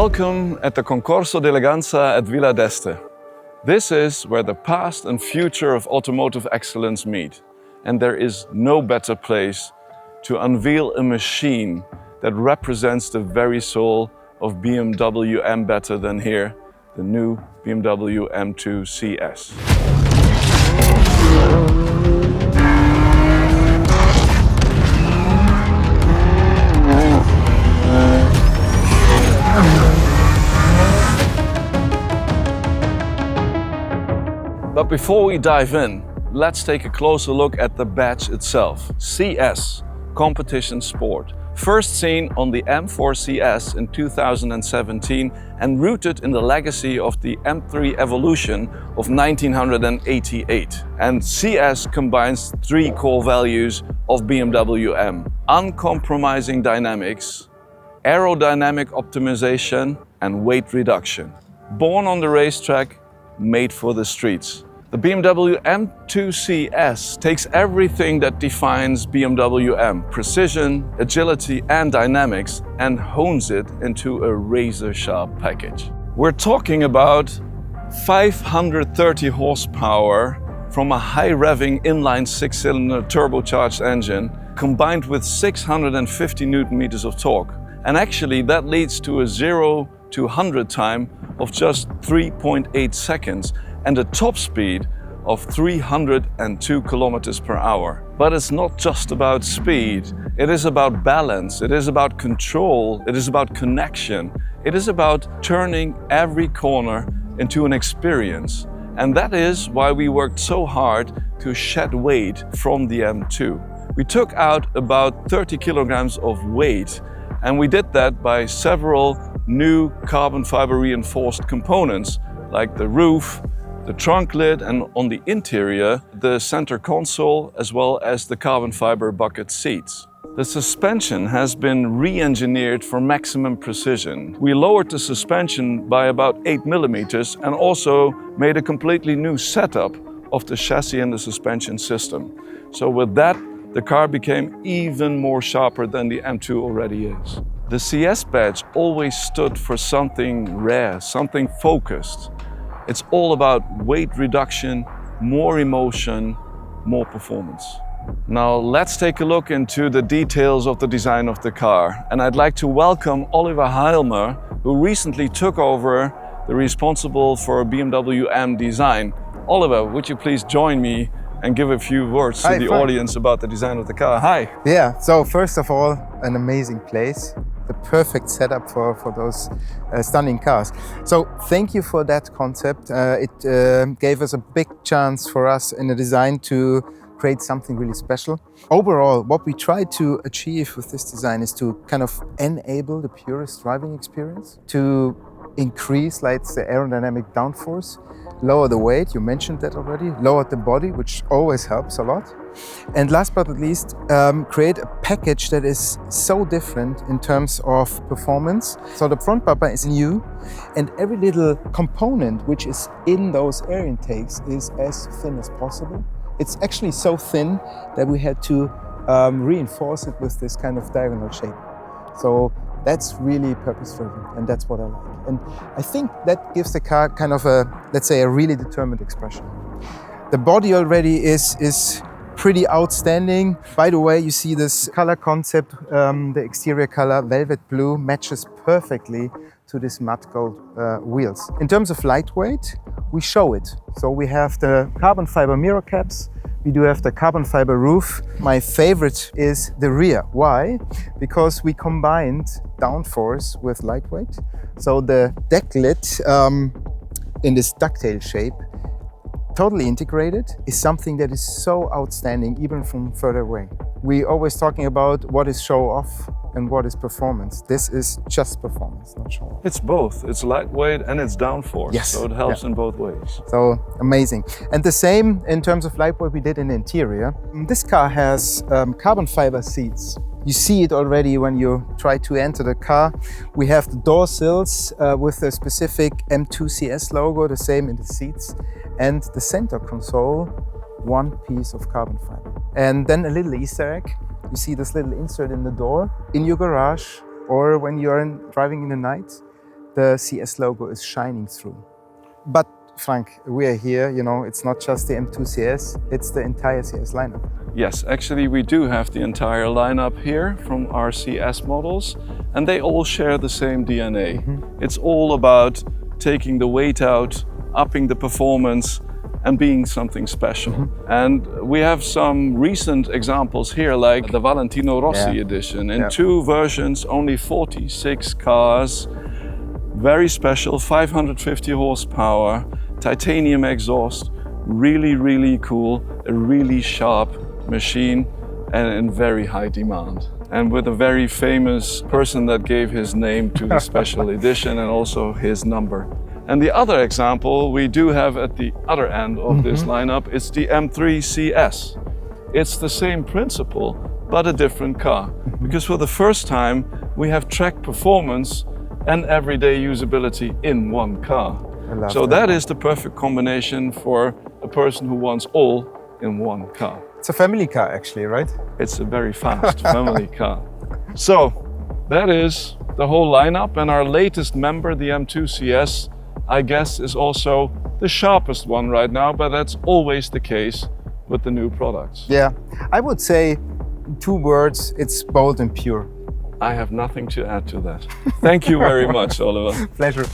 Welcome at the Concorso d'Eleganza at Villa d'Este. This is where the past and future of automotive excellence meet. And there is no better place to unveil a machine that represents the very soul of BMW M better than here, the new BMW M2 CS. But before we dive in, let's take a closer look at the badge itself. CS, Competition Sport. First seen on the M4 CS in 2017 and rooted in the legacy of the M3 evolution of 1988. And CS combines three core values of BMW M: uncompromising dynamics, aerodynamic optimization, and weight reduction. Born on the racetrack, made for the streets. The BMW M2 CS takes everything that defines BMW M, precision, agility and dynamics, and hones it into a razor-sharp package. We're talking about 530 horsepower from a high-revving inline 6-cylinder turbocharged engine combined with 650 Newton meters of torque. And actually that leads to a 0 to 100 time of just 3.8 seconds and a top speed of 302 kilometers per hour. But it's not just about speed. It is about balance. It is about control. It is about connection. It is about turning every corner into an experience. And that is why we worked so hard to shed weight from the M2. We took out about 30 kilograms of weight, and we did that by several new carbon fiber reinforced components like the roof, the trunk lid, and on the interior, the center console, as well as the carbon fiber bucket seats. The suspension has been re-engineered for maximum precision. We lowered the suspension by about 8 millimeters and also made a completely new setup of the chassis and the suspension system. So with that, the car became even more sharper than the M2 already is. The CS badge always stood for something rare, something focused. It's all about weight reduction, more emotion, more performance. Now let's take a look into the details of the design of the car. And I'd like to welcome Oliver Heilmer, who recently took over the responsible for BMW M design. Oliver, would you please join me and give a few words to the audience about the design of the car? Hi. Yeah, so first of all, an amazing place. The perfect setup for those stunning cars. So thank you for that concept. It gave us a big chance for us in the design to create something really special. Overall, what we try to achieve with this design is to kind of enable the purest driving experience, to increase like the aerodynamic downforce, lower the weight, you mentioned that already, lower the body, which always helps a lot. And last but not least, create a package that is so different in terms of performance. So the front bumper is new, and every little component which is in those air intakes is as thin as possible. It's actually so thin that we had to reinforce it with this kind of diagonal shape. So that's really purpose-driven, and that's what I like. And I think that gives the car kind of a, let's say, a really determined expression. The body already is pretty outstanding. By the way, you see this color concept, the exterior color, velvet blue, matches perfectly to this matte gold wheels. In terms of lightweight, we show it. So we have the carbon fiber mirror caps. We do have the carbon fiber roof. My favorite is the rear. Why? Because we combined downforce with lightweight. So the deck lid in this ducktail shape, totally integrated, is something that is so outstanding even from further away. We always talking about what is show off and what is performance. This is just performance, not show off. It's both. It's lightweight and it's downforce. Yes. So it helps in both ways. So amazing. And the same in terms of lightweight we did in the interior. This car has carbon fiber seats. You see it already when you try to enter the car. We have the door sills with the specific M2 CS logo, the same in the seats. And the center console, one piece of carbon fiber. And then a little Easter egg. You see this little insert in the door. In your garage or when you're driving in the night, the CS logo is shining through. But Frank, we are here, you know, it's not just the M2 CS, it's the entire CS lineup. Yes, actually we do have the entire lineup here from our CS models, and they all share the same DNA. It's all about taking the weight out, upping the performance, and being something special. And we have some recent examples here, like the Valentino Rossi edition. In 2 versions, only 46 cars, very special, 550 horsepower, titanium exhaust, really, really cool, a really sharp machine and in very high demand. And with a very famous person that gave his name to the special edition and also his number. And the other example we do have at the other end of this lineup is the M3 CS. It's the same principle, but a different car. Because for the first time, we have track performance and everyday usability in one car. So that is the perfect combination for a person who wants all in one car. It's a family car actually, right? It's a very fast family car. So that is the whole lineup, and our latest member, the M2 CS, I guess is also the sharpest one right now, but that's always the case with the new products. Yeah, I would say 2 words, it's bold and pure. I have nothing to add to that. Thank you very much, Oliver. Pleasure.